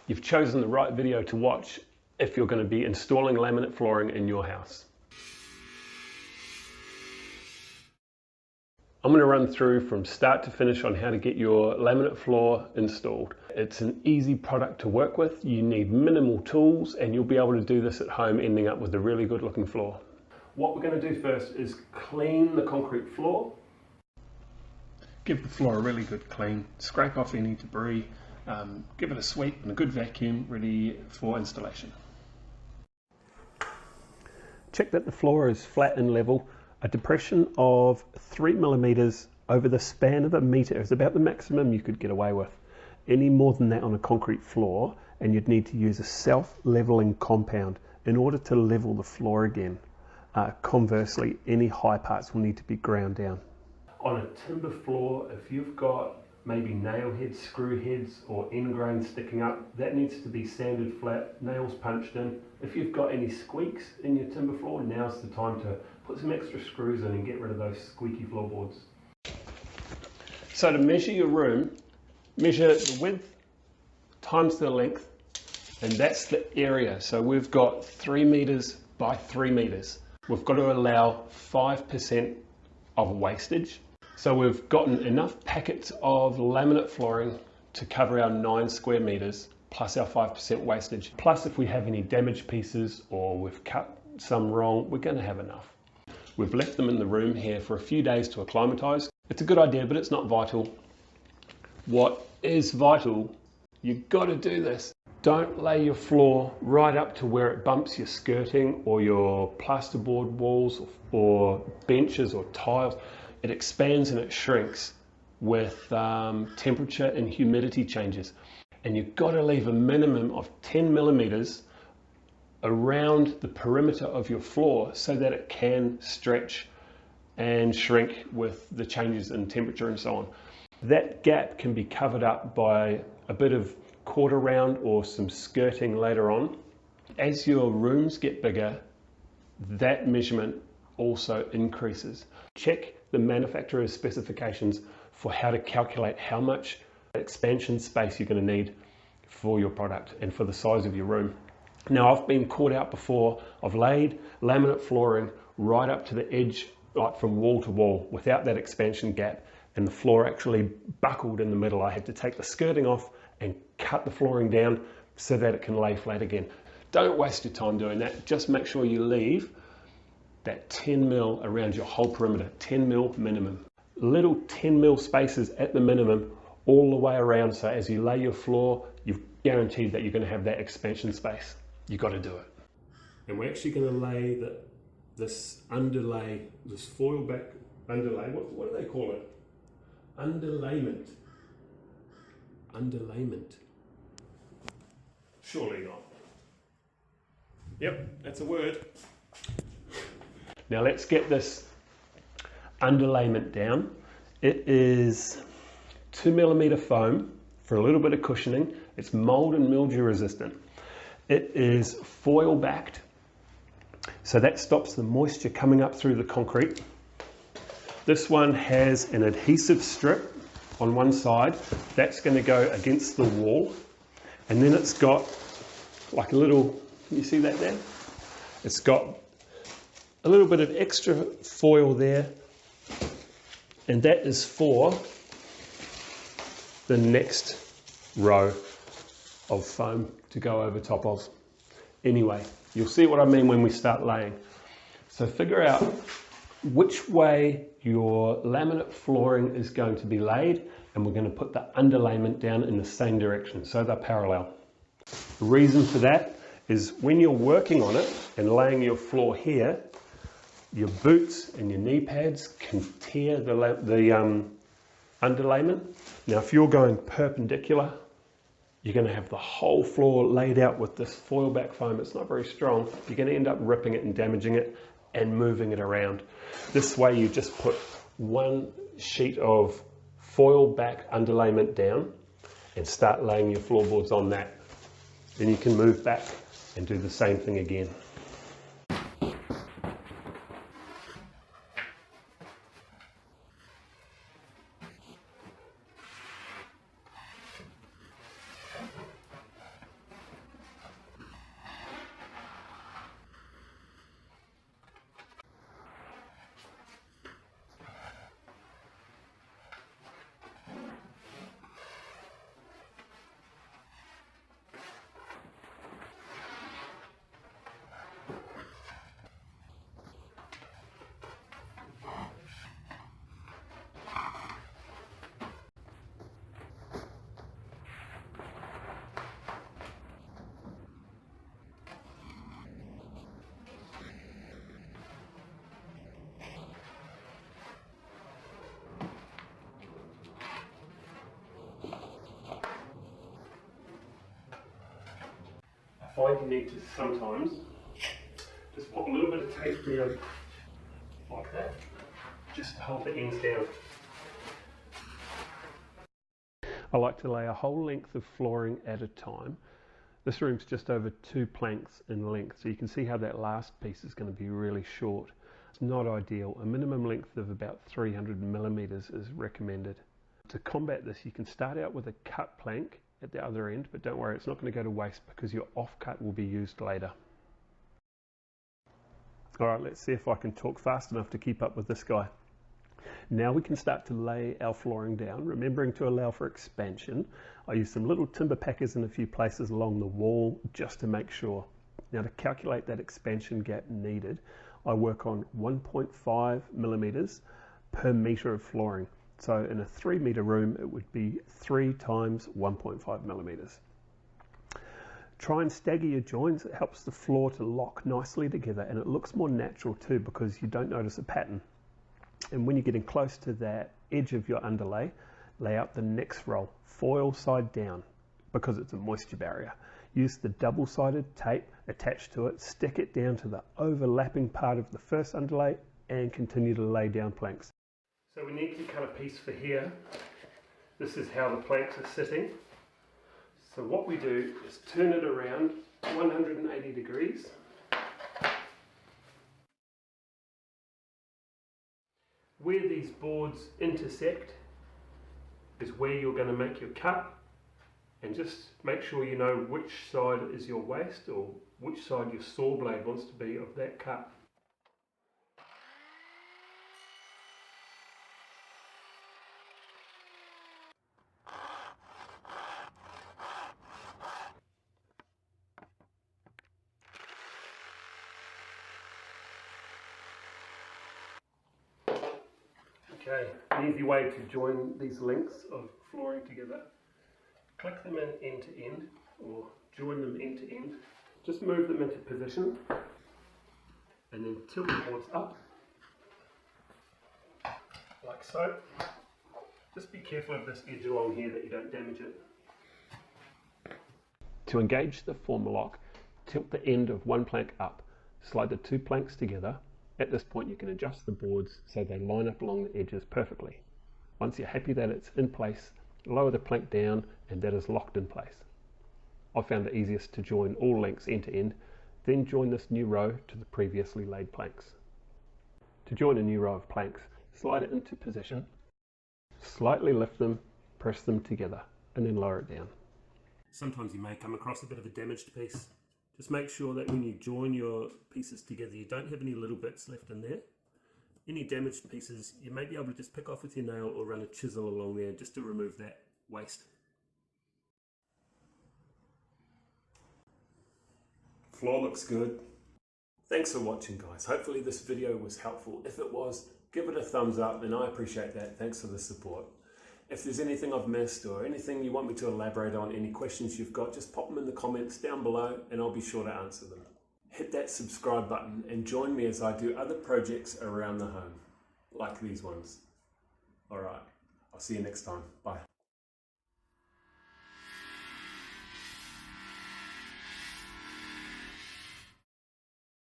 You've chosen the right video to watch if you're going to be installing laminate flooring in your house. I'm going to run through from start to finish on how to get your laminate floor installed. It's an easy product to work with. You need minimal tools and you'll be able to do this at home, ending up with a really good looking floor. What we're going to do first is clean the concrete floor. Give the floor a really good clean, scrape off any debris, give it a sweep and a good vacuum, ready for installation. Check that the floor is flat and level. A depression of 3 millimeters over the span of a meter is about the maximum you could get away with. Any more than that on a concrete floor and you'd need to use a self-leveling compound in order to level the floor again. Conversely, any high parts will need to be ground down. On a timber floor, if you've got maybe nail heads, screw heads or end grain sticking up, that needs to be sanded flat, nails punched in. If you've got any squeaks in your timber floor, now's the time to put some extra screws in and get rid of those squeaky floorboards. So to measure your room, measure the width times the length, and that's the area. So we've got 3 meters by 3 meters. We've got to allow 5% of wastage. So we've gotten enough packets of laminate flooring to cover our 9 square meters plus our 5% wastage. Plus if we have any damaged pieces or we've cut some wrong, we're going to have enough. We've left them in the room here for a few days to acclimatise. It's a good idea, but it's not vital. What is vital, you've got to do this. Don't lay your floor right up to where it bumps your skirting or your plasterboard walls or benches or tiles. It expands and it shrinks with temperature and humidity changes. And you've got to leave a minimum of 10 millimeters around the perimeter of your floor so that it can stretch and shrink with the changes in temperature and so on. That gap can be covered up by a bit of quarter round or some skirting later on. As your rooms get bigger, that measurement also increases. Check the manufacturer's specifications for how to calculate how much expansion space you're going to need for your product and for the size of your room. Now, I've been caught out before. I've laid laminate flooring right up to the edge, like from wall to wall, without that expansion gap, and the floor actually buckled in the middle. I had to take the skirting off and cut the flooring down so that it can lay flat again. Don't waste your time doing that. Just make sure you leave that 10 mil around your whole perimeter, 10 mil minimum. Little 10 mil spaces at the minimum all the way around, so as you lay your floor, you've guaranteed that you're going to have that expansion space. You've got to do it. And we're actually going to lay this underlay, this foil back underlay, what do they call it? Underlayment. Underlayment. Surely not. Yep, that's a word. Now let's get this underlayment down. It is 2 millimeter foam for a little bit of cushioning. It's mold and mildew resistant. It is foil backed, so that stops the moisture coming up through the concrete. This one has an adhesive strip on one side that's going to go against the wall, and then it's got like a little, can you see that there? It's got a little bit of extra foil there, and that is for the next row of foam to go over top of. Anyway, you'll see what I mean when we start laying. So figure out which way your laminate flooring is going to be laid, and we're going to put the underlayment down in the same direction, so they're parallel. The reason for that is when you're working on it and laying your floor here, your boots and your knee pads can tear the underlayment. Now if you're going perpendicular, you're going to have the whole floor laid out with this foil back foam. It's not very strong. You're going to end up ripping it and damaging it and moving it around. This way you just put one sheet of foil back underlayment down and start laying your floorboards on that. Then you can move back and do the same thing again. find you need to sometimes just pop a little bit of tape down like that, just to hold the ends down. I like to lay a whole length of flooring at a time. This room's just over 2 planks in length, so you can see how that last piece is going to be really short. It's not ideal. A minimum length of about 300 millimeters is recommended. To combat this, you can start out with a cut plank at the other end, but don't worry, it's not going to go to waste because your offcut will be used later. Alright, let's see if I can talk fast enough to keep up with this guy. Now we can start to lay our flooring down, remembering to allow for expansion. I use some little timber packers in a few places along the wall just to make sure. Now to calculate that expansion gap needed, I work on 1.5 millimeters per meter of flooring. So in a 3 meter room, it would be 3 times 1.5 millimeters. Try and stagger your joins. It helps the floor to lock nicely together, and it looks more natural too because you don't notice a pattern. And when you're getting close to that edge of your underlay, lay out the next roll, foil side down, because it's a moisture barrier. Use the double-sided tape attached to it, stick it down to the overlapping part of the first underlay, and continue to lay down planks. So we need to cut a piece for here. This is how the planks are sitting. So what we do is turn it around 180 degrees. Where these boards intersect is where you're going to make your cut, and just make sure you know which side is your waste or which side your saw blade wants to be of that cut. Okay, an easy way to join these lengths of flooring together. Click them in end to end, or join them end to end. Just move them into position, and then tilt the boards up, like so. Just be careful of this edge along here that you don't damage it. To engage the form lock, tilt the end of one plank up, slide the 2 planks together. At this point you can adjust the boards so they line up along the edges perfectly. Once you're happy that it's in place, lower the plank down and that is locked in place. I found it easiest to join all lengths end to end, then join this new row to the previously laid planks. To join a new row of planks, slide it into position, slightly lift them, press them together, and then lower it down. Sometimes you may come across a bit of a damaged piece. Just make sure that when you join your pieces together, you don't have any little bits left in there. Any damaged pieces, you may be able to just pick off with your nail or run a chisel along there just to remove that waste. Floor looks good. Thanks for watching, guys. Hopefully this video was helpful. If it was, give it a thumbs up and I appreciate that. Thanks for the support. If there's anything I've missed or anything you want me to elaborate on, any questions you've got, just pop them in the comments down below and I'll be sure to answer them. Hit that subscribe button and join me as I do other projects around the home, like these ones. Alright, I'll see you next time. Bye.